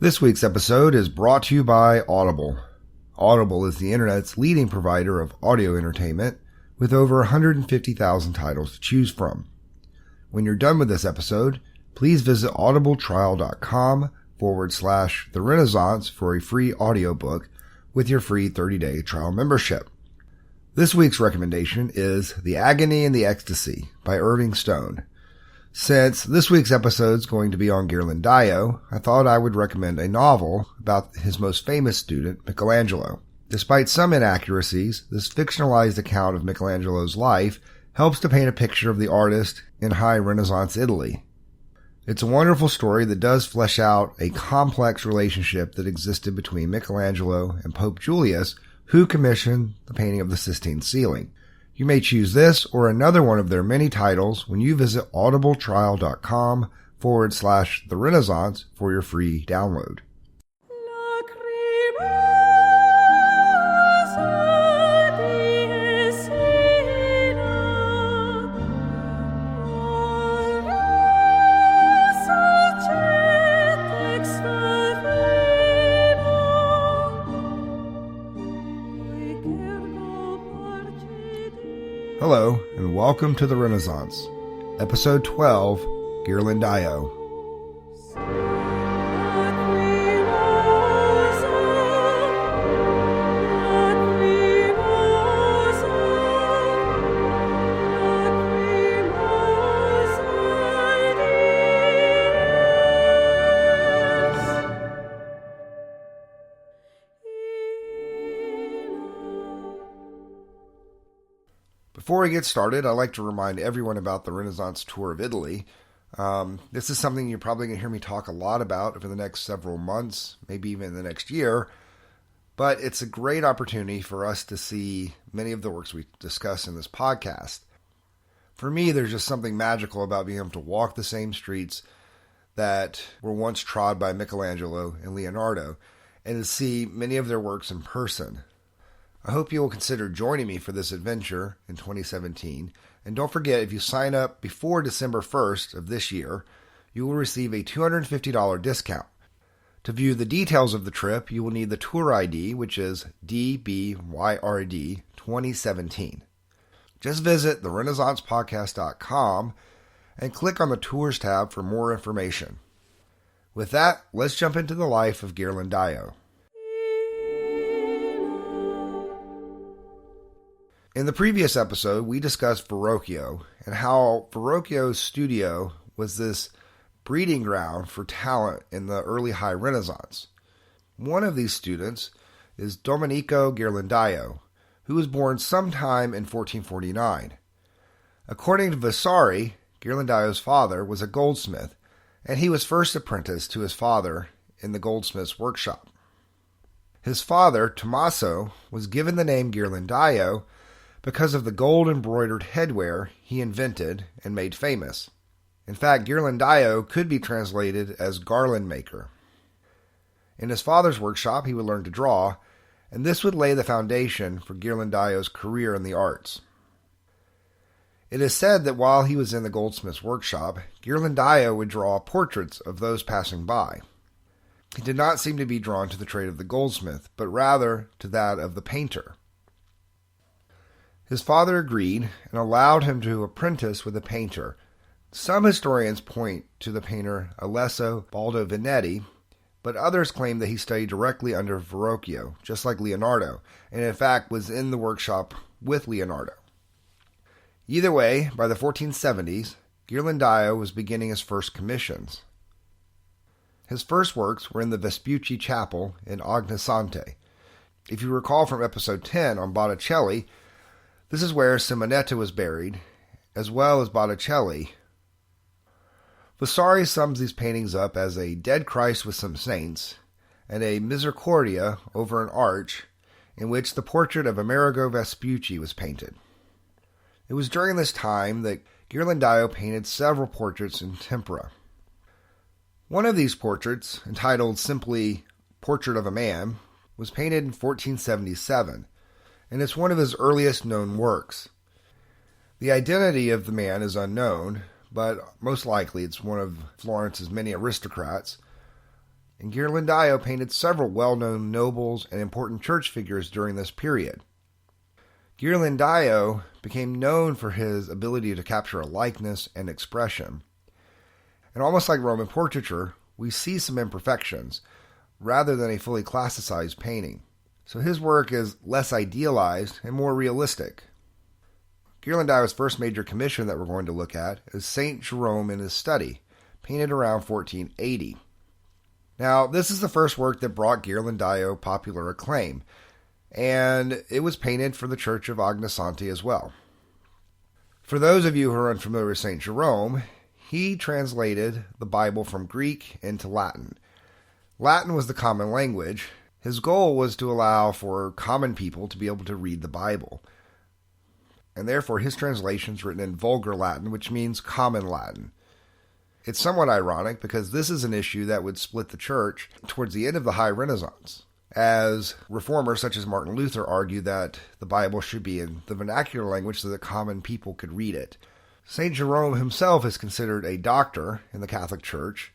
This week's episode is brought to you by Audible. Audible is the internet's leading provider of audio entertainment with over 150,000 titles to choose from. When you're done with this episode, please visit audibletrial.com/The Renaissance for a free audiobook with your free 30-day trial membership. This week's recommendation is The Agony and the Ecstasy by Irving Stone. Since this week's episode is going to be on Ghirlandaio, I thought I would recommend a novel about his most famous student, Michelangelo. Despite some inaccuracies, this fictionalized account of Michelangelo's life helps to paint a picture of the artist in high Renaissance Italy. It's a wonderful story that does flesh out a complex relationship that existed between Michelangelo and Pope Julius, who commissioned the painting of the Sistine ceiling. You may choose this or another one of their many titles when you visit audibletrial.com/The Renaissance for your free download. Hello, and welcome to The Renaissance, Episode 12, Ghirlandaio. Before we get started, I'd like to remind everyone about the Renaissance Tour of Italy. This is something you're probably going to hear me talk a lot about over the next several months, maybe even the next year. But it's a great opportunity for us to see many of the works we discuss in this podcast. For me, there's just something magical about being able to walk the same streets that were once trod by Michelangelo and Leonardo, and to see many of their works in person. I hope you will consider joining me for this adventure in 2017. And don't forget, if you sign up before December 1st of this year, you will receive a $250 discount. To view the details of the trip, you will need the tour ID, which is DBYRD 2017. Just visit therenaissancepodcast.com and click on the Tours tab for more information. With that, let's jump into the life of Ghirlandaio. In the previous episode, we discussed Verrocchio and how Verrocchio's studio was this breeding ground for talent in the early High Renaissance. One of these students is Domenico Ghirlandaio, who was born sometime in 1449. According to Vasari, Ghirlandaio's father was a goldsmith, and he was first apprenticed to his father in the goldsmith's workshop. His father, Tommaso, was given the name Ghirlandaio because of the gold-embroidered headwear he invented and made famous. In fact, Ghirlandaio could be translated as garland maker. In his father's workshop, he would learn to draw, and this would lay the foundation for Ghirlandaio's career in the arts. It is said that while he was in the goldsmith's workshop, Ghirlandaio would draw portraits of those passing by. He did not seem to be drawn to the trade of the goldsmith, but rather to that of the painter. His father agreed and allowed him to apprentice with a painter. Some historians point to the painter Alesso Baldovinetti, but others claim that he studied directly under Verrocchio, just like Leonardo, and in fact was in the workshop with Leonardo. Either way, by the 1470s, Ghirlandaio was beginning his first commissions. His first works were in the Vespucci Chapel in Ognissanti. If you recall from episode 10 on Botticelli, this is where Simonetta was buried, as well as Botticelli. Vasari sums these paintings up as a dead Christ with some saints, and a Misericordia over an arch, in which the portrait of Amerigo Vespucci was painted. It was during this time that Ghirlandaio painted several portraits in tempera. One of these portraits, entitled simply Portrait of a Man, was painted in 1477, and it's one of his earliest known works. The identity of the man is unknown, but most likely it's one of Florence's many aristocrats. and Ghirlandaio painted several well-known nobles and important church figures during this period. Ghirlandaio became known for his ability to capture a likeness and expression. And almost like Roman portraiture, we see some imperfections, rather than a fully classicized painting. So his work is less idealized and more realistic. Ghirlandaio's first major commission that we're going to look at is St. Jerome in his study, painted around 1480. Now, this is the first work that brought Ghirlandaio popular acclaim, and it was painted for the Church of Ognissanti as well. For those of you who are unfamiliar with St. Jerome, he translated the Bible from Greek into Latin. Latin was the common language. His goal was to allow for common people to be able to read the Bible. And therefore his translation is written in Vulgar Latin, which means common Latin. It's somewhat ironic because this is an issue that would split the church towards the end of the High Renaissance, as reformers such as Martin Luther argued that the Bible should be in the vernacular language so that common people could read it. St. Jerome himself is considered a doctor in the Catholic Church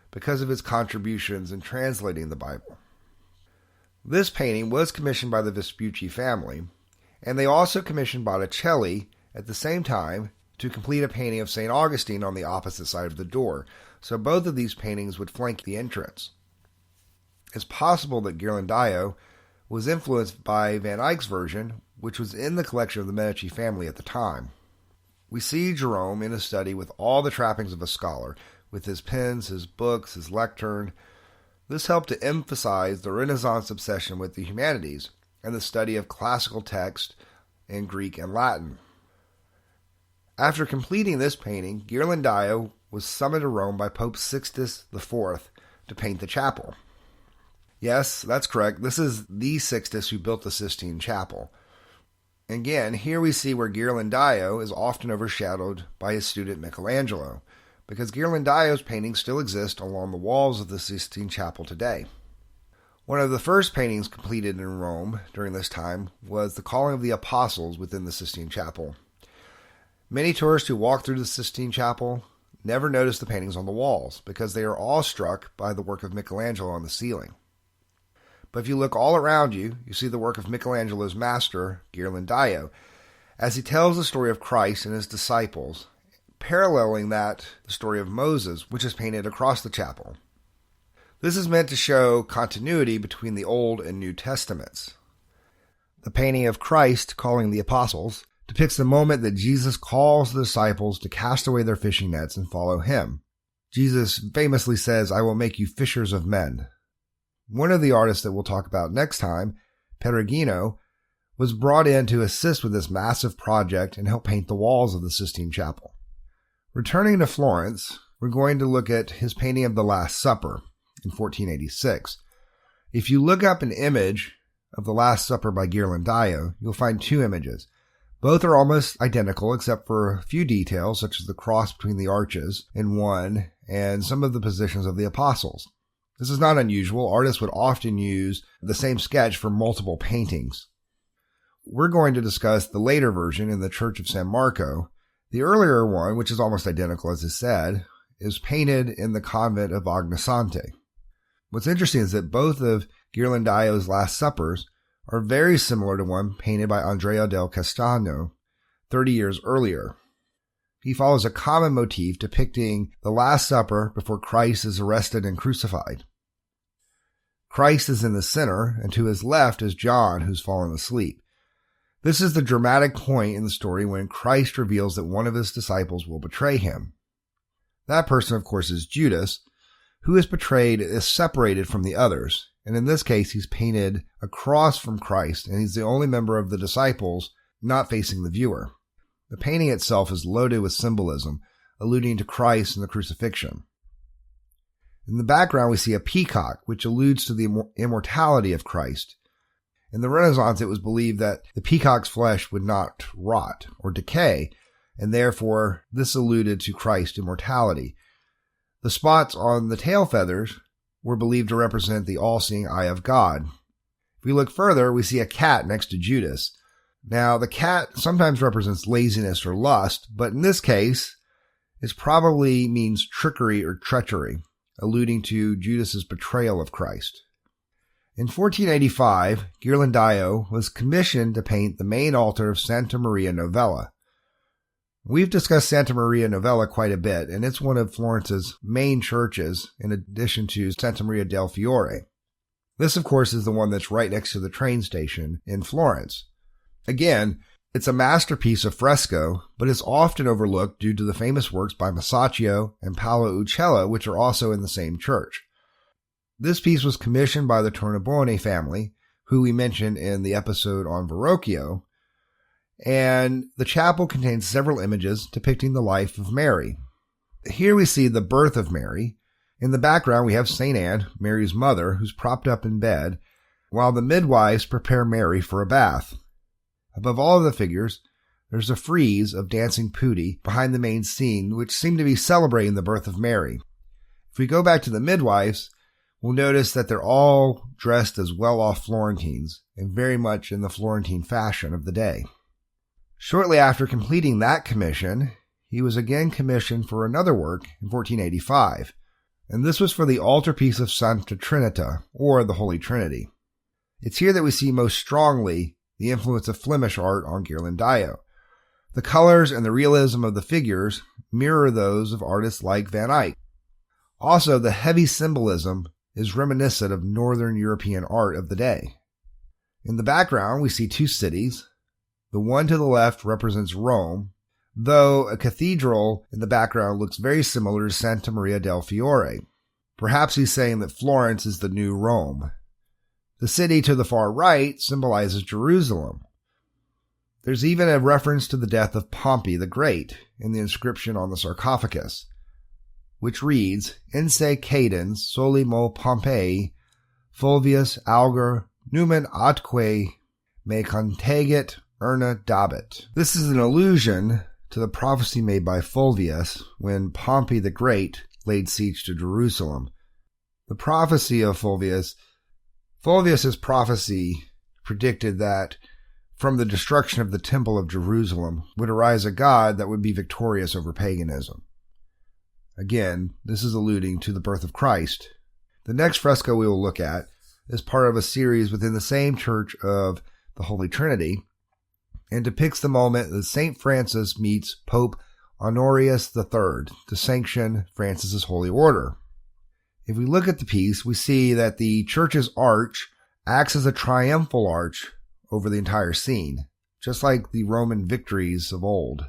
because of his contributions in translating the Bible. This painting was commissioned by the Vespucci family, and they also commissioned Botticelli at the same time to complete a painting of St. Augustine on the opposite side of the door, so both of these paintings would flank the entrance. It's possible that Ghirlandaio was influenced by Van Eyck's version, which was in the collection of the Medici family at the time. We see Jerome in his study with all the trappings of a scholar, with his pens, his books, his lectern. This helped to emphasize the Renaissance obsession with the humanities and the study of classical text in Greek and Latin. After completing this painting, Ghirlandaio was summoned to Rome by Pope Sixtus IV to paint the chapel. Yes, that's correct. This is the Sixtus who built the Sistine Chapel. Again, here we see where Ghirlandaio is often overshadowed by his student Michelangelo, because Ghirlandaio's paintings still exist along the walls of the Sistine Chapel today. One of the first paintings completed in Rome during this time was the Calling of the Apostles within the Sistine Chapel. Many tourists who walk through the Sistine Chapel never notice the paintings on the walls because they are awestruck by the work of Michelangelo on the ceiling. But if you look all around you, you see the work of Michelangelo's master, Ghirlandaio, as he tells the story of Christ and his disciples, paralleling the story of Moses, which is painted across the chapel. This is meant to show continuity between the Old and New Testaments. The painting of Christ calling the apostles depicts the moment that Jesus calls the disciples to cast away their fishing nets and follow him. Jesus famously says, "I will make you fishers of men." One of the artists that we'll talk about next time, Perugino, was brought in to assist with this massive project and help paint the walls of the Sistine Chapel. Returning to Florence, we're going to look at his painting of the Last Supper in 1486. If you look up an image of the Last Supper by Ghirlandaio, you'll find two images. Both are almost identical except for a few details, such as the cross between the arches in one and some of the positions of the apostles. This is not unusual. Artists would often use the same sketch for multiple paintings. We're going to discuss the later version in the Church of San Marco. The earlier one, which is almost identical as I said, is painted in the convent of Ognissanti. What's interesting is that both of Ghirlandaio's Last Suppers are very similar to one painted by Andrea del Castagno 30 years earlier. He follows a common motif depicting the Last Supper before Christ is arrested and crucified. Christ is in the center, and to his left is John, who's fallen asleep. This is the dramatic point in the story when Christ reveals that one of his disciples will betray him. That person, of course, is Judas, who is betrayed is separated from the others, and in this case he's painted across from Christ, and he's the only member of the disciples not facing the viewer. The painting itself is loaded with symbolism, alluding to Christ and the crucifixion. In the background, we see a peacock, which alludes to the immortality of Christ. In the Renaissance, it was believed that the peacock's flesh would not rot or decay, and therefore this alluded to Christ's immortality. The spots on the tail feathers were believed to represent the all-seeing eye of God. If we look further, we see a cat next to Judas. Now, the cat sometimes represents laziness or lust, but in this case, it probably means trickery or treachery. alluding to Judas's betrayal of Christ. In 1485, Ghirlandaio was commissioned to paint the main altar of Santa Maria Novella. We've discussed Santa Maria Novella quite a bit, and it's one of Florence's main churches, in addition to Santa Maria del Fiore. This, of course, is the one that's right next to the train station in Florence. Again, it's a masterpiece of fresco, but is often overlooked due to the famous works by Masaccio and Paolo Uccello, which are also in the same church. This piece was commissioned by the Tornabuoni family, who we mentioned in the episode on Verrocchio, and the chapel contains several images depicting the life of Mary. Here we see the birth of Mary. In the background, we have St. Anne, Mary's mother, who's propped up in bed, while the midwives prepare Mary for a bath. Above all of the figures, there's a frieze of dancing putti behind the main scene, which seem to be celebrating the birth of Mary. If we go back to the midwives, we'll notice that they're all dressed as well-off Florentines, and very much in the Florentine fashion of the day. Shortly after completing that commission, he was again commissioned for another work in 1485, and this was for the altarpiece of Santa Trinita, or the Holy Trinity. It's here that we see most strongly the influence of Flemish art on Ghirlandaio. The colors and the realism of the figures mirror those of artists like Van Eyck. Also, the heavy symbolism is reminiscent of Northern European art of the day. In the background, we see two cities. The one to the left represents Rome, though a cathedral in the background looks very similar to Santa Maria del Fiore. Perhaps he's saying that Florence is the new Rome. The city to the far right symbolizes Jerusalem. There's even a reference to the death of Pompey the Great in the inscription on the sarcophagus, which reads, Inse cadens soli mo Pompei, Fulvius augur numen atque me contegit urna dabit. This is an allusion to the prophecy made by Fulvius when Pompey the Great laid siege to Jerusalem. The prophecy of Fulvius's prophecy predicted that from the destruction of the Temple of Jerusalem would arise a god that would be victorious over paganism. Again, this is alluding to the birth of Christ. The next fresco we will look at is part of a series within the same Church of the Holy Trinity, and depicts the moment that St. Francis meets Pope Honorius III to sanction Francis's holy order. If we look at the piece, we see that the church's arch acts as a triumphal arch over the entire scene, just like the Roman victories of old.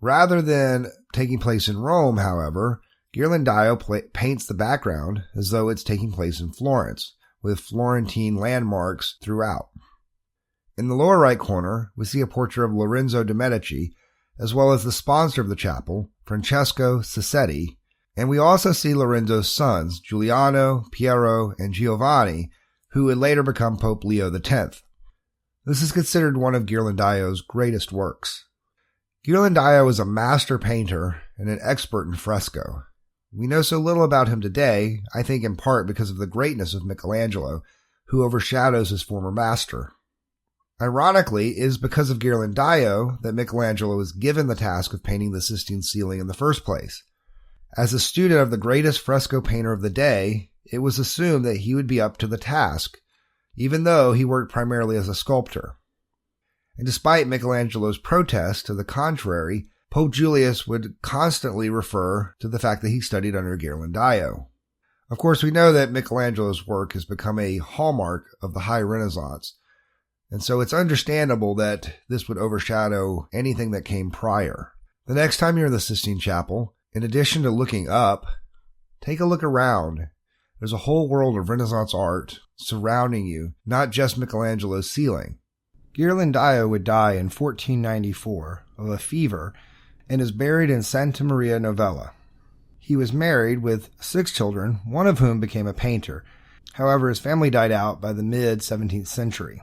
Rather than taking place in Rome, however, Ghirlandaio paints the background as though it's taking place in Florence, with Florentine landmarks throughout. In the lower right corner, we see a portrait of Lorenzo de' Medici, as well as the sponsor of the chapel, Francesco Sassetti, and we also see Lorenzo's sons, Giuliano, Piero, and Giovanni, who would later become Pope Leo X. This is considered one of Ghirlandaio's greatest works. Ghirlandaio was a master painter and an expert in fresco. We know so little about him today, I think in part because of the greatness of Michelangelo, who overshadows his former master. Ironically, it is because of Ghirlandaio that Michelangelo was given the task of painting the Sistine ceiling in the first place. As a student of the greatest fresco painter of the day, it was assumed that he would be up to the task, even though he worked primarily as a sculptor. And despite Michelangelo's protest to the contrary, Pope Julius would constantly refer to the fact that he studied under Ghirlandaio. Of course, we know that Michelangelo's work has become a hallmark of the High Renaissance, and so it's understandable that this would overshadow anything that came prior. The next time you're in the Sistine Chapel, in addition to looking up, take a look around. There's a whole world of Renaissance art surrounding you, not just Michelangelo's ceiling. Ghirlandaio would die in 1494 of a fever and is buried in Santa Maria Novella. He was married with 6 children, one of whom became a painter. However, his family died out by the mid-17th century.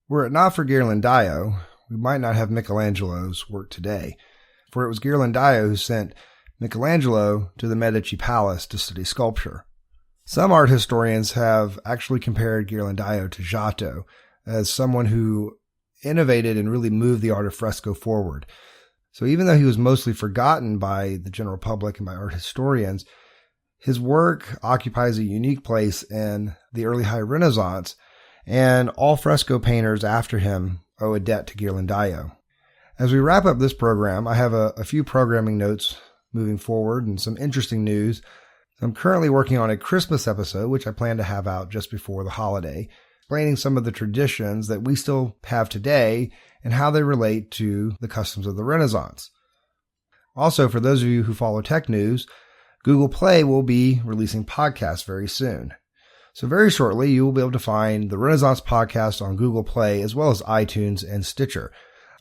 Were it not for Ghirlandaio, we might not have Michelangelo's work today, for it was Ghirlandaio who sent Michelangelo to the Medici Palace to study sculpture. Some art historians have actually compared Ghirlandaio to Giotto as someone who innovated and really moved the art of fresco forward. So even though he was mostly forgotten by the general public and by art historians, His work occupies a unique place in the early High Renaissance, and all fresco painters after him owe a debt to Ghirlandaio. As we wrap up this program, I have a few programming notes moving forward and some interesting news. I'm currently working on a Christmas episode, which I plan to have out just before the holiday, explaining some of the traditions that we still have today and how they relate to the customs of the Renaissance. Also, for those of you who follow tech news, Google Play will be releasing podcasts very soon. So very shortly, you will be able to find the Renaissance podcast on Google Play as well as iTunes and Stitcher.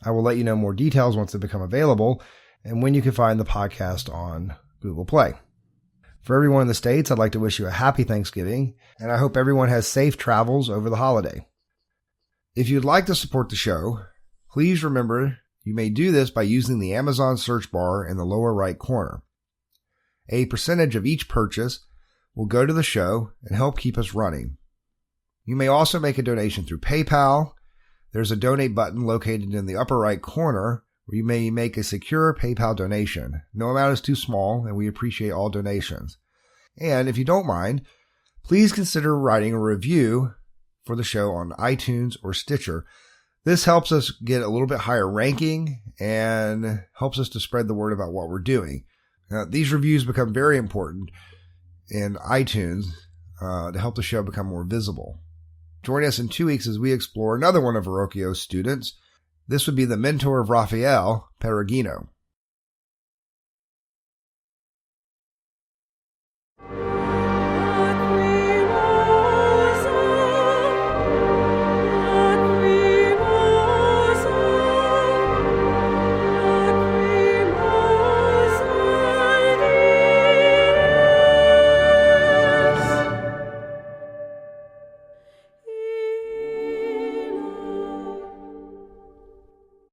I will let you know more details once they become available and when you can find the podcast on Google Play. For everyone in the States, I'd like to wish you a happy Thanksgiving, and I hope everyone has safe travels over the holiday. If you'd like to support the show, please remember you may do this by using the Amazon search bar in the lower right corner. A percentage of each purchase will go to the show and help keep us running. You may also make a donation through PayPal. There's a donate button located in the upper right corner where you may make a secure PayPal donation. No amount is too small, and we appreciate all donations. And if you don't mind, please consider writing a review for the show on iTunes or Stitcher. This helps us get a little bit higher ranking and helps us to spread the word about what we're doing. These reviews become very important in iTunes to help the show become more visible. Join us in 2 weeks as we explore another one of Verrocchio's students. This would be the mentor of Raphael, Perugino.